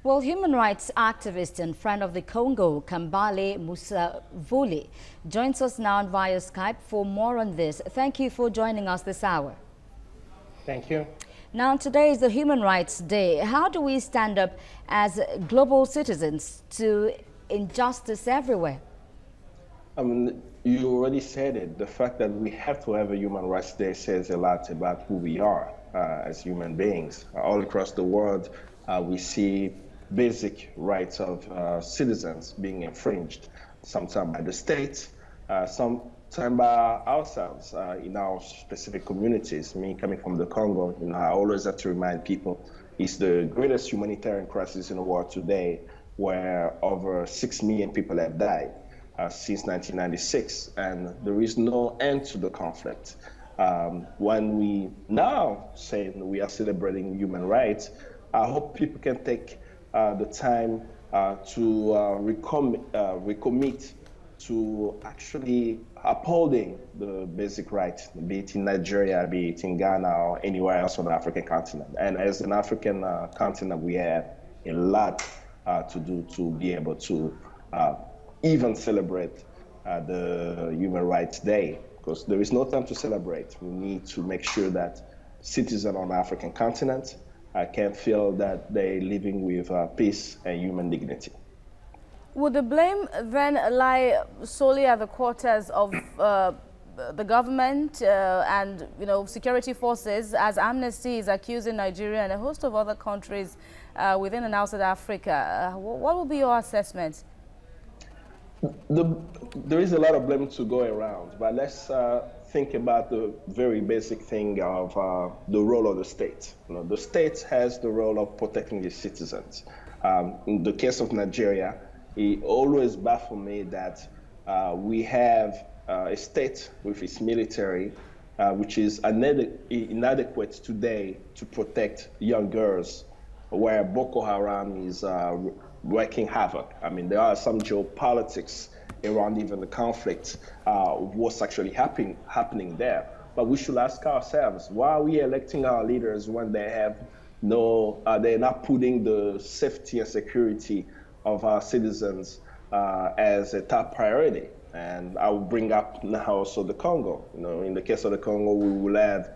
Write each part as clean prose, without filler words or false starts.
Well, human rights activist and friend of the Congo, Kambale Musavule, joins us now via Skype for more on this. Thank you for joining us this hour. Thank you. Now, today is the Human Rights Day. How do we stand up as global citizens to injustice everywhere? You already said it. The fact that we have to have a Human Rights Day says a lot about who we are as human beings. All across the world, we see basic rights of citizens being infringed, sometimes by the state, sometimes by ourselves in our specific communities. Me coming from the Congo, I always have to remind people it's the greatest humanitarian crisis in the world today, where over 6 million people have died since 1996, and there is no end to the conflict. When we now say we are celebrating human rights, I hope people can take the time to recommit to actually upholding the basic rights, be it in Nigeria, be it in Ghana, or anywhere else on the African continent. And as an African continent, we have a lot to do to be able to even celebrate the Human Rights Day, because there is no time to celebrate. We need to make sure that citizens on the African continent can feel that they're living with peace and human dignity. Would the blame then lie solely at the quarters of the government and security forces, as Amnesty is accusing Nigeria and a host of other countries within and outside Africa? What will be your assessment? There is a lot of blame to go around, but let's think about the very basic thing of the role of the state. The state has the role of protecting its citizens. In the case of Nigeria, it always baffles me that we have a state with its military, which is inadequate today to protect young girls, where Boko Haram is wreaking havoc. There are some geopolitics around even the conflict, what's actually happening there. But we should ask ourselves, why are we electing our leaders when they have they're not putting the safety and security of our citizens as a top priority? And I will bring up now also the Congo. In the case of the Congo, we will have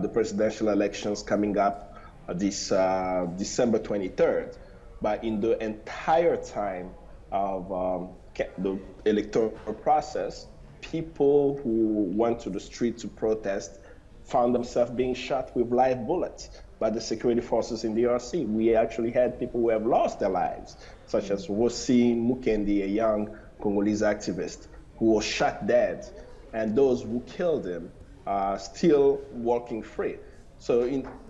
the presidential elections coming up this December 23rd. But in the entire time of the electoral process, people who went to the street to protest found themselves being shot with live bullets by the security forces in the DRC. We actually had people who have lost their lives, such as Rossi Mukendi, a young Congolese activist who was shot dead, and those who killed him are still walking free. So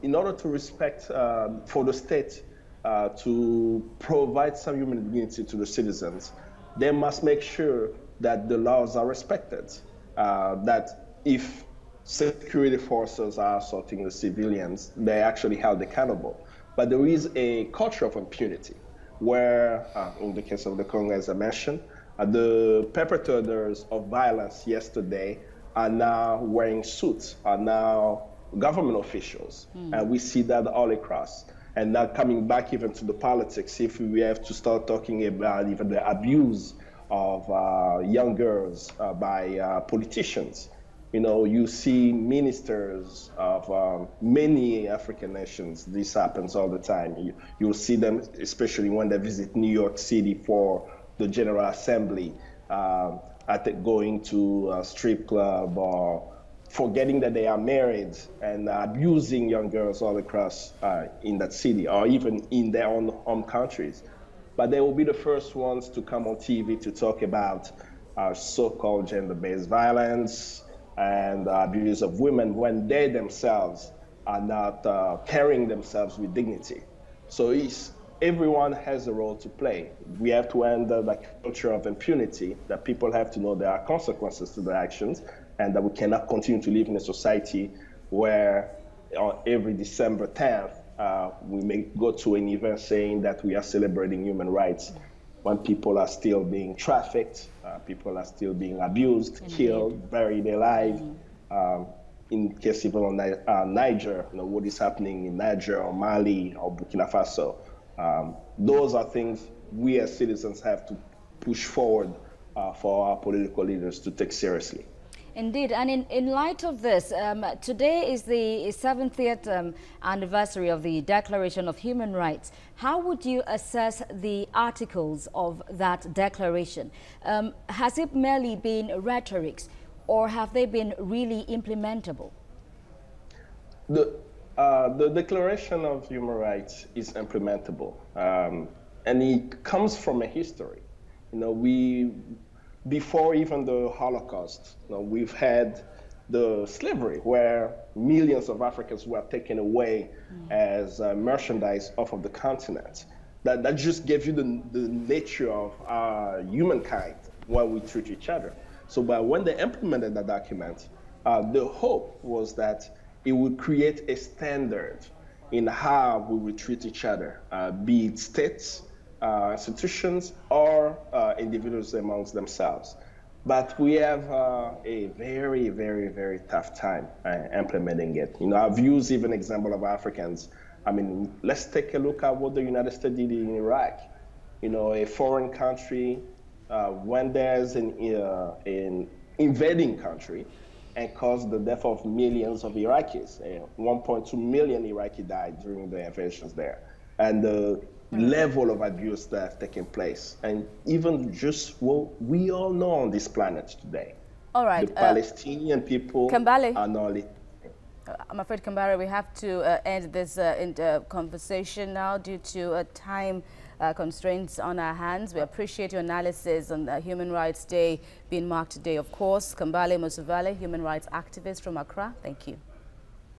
in order to respect for the state to provide some human dignity to the citizens, they must make sure that the laws are respected, that if security forces are assaulting the civilians, they're actually held accountable. But there is a culture of impunity where, in the case of the Congo, as I mentioned, the perpetrators of violence yesterday are now wearing suits, are now government officials. And we see that all across. And now coming back even to the politics, if we have to start talking about even the abuse of young girls by politicians. You see ministers of many African nations. This happens all the time. You'll see them, especially when they visit New York City for the General Assembly, going to a strip club or forgetting that they are married and abusing young girls all across in that city or even in their own home countries. But they will be the first ones to come on TV to talk about so-called gender-based violence and abuse of women when they themselves are not carrying themselves with dignity. So everyone has a role to play. We have to end the culture of impunity, that people have to know there are consequences to their actions, and that we cannot continue to live in a society where on every December 10th, we may go to an event saying that we are celebrating human rights when people are still being trafficked, people are still being abused, killed, buried alive. In case even on Niger, what is happening in Niger or Mali or Burkina Faso. those are things we as citizens have to push forward for our political leaders to take seriously. Indeed, and in light of this, today is the 70th anniversary of the Declaration of Human Rights. How would you assess the articles of that declaration? Has it merely been rhetorics, or have they been really implementable? The Declaration of Human Rights is implementable, and it comes from a history. You know, before even the Holocaust, you know, we've had the slavery where millions of Africans were taken away as merchandise off of the continent. That just gives you the nature of humankind, when we treat each other. So but when they implemented that document, the hope was that it would create a standard in how we would treat each other, be it states, institutions, or individuals amongst themselves. But we have a very, very, very tough time implementing it. You know, I've used even example of Africans. I mean, let's take a look at what the United States did in Iraq. You know, a foreign country, when there's an invading country, and caused the death of millions of Iraqis. 1.2 million Iraqi died during the invasions there. And the level of abuse that have taken place. And even just what we all know on this planet today. All right. The Palestinian people Kambale, are not... I'm afraid, Kambale, we have to end this conversation now due to time constraints on our hands. We appreciate your analysis on Human Rights Day being marked today, of course. Kambale Musavule, human rights activist from Accra. Thank you.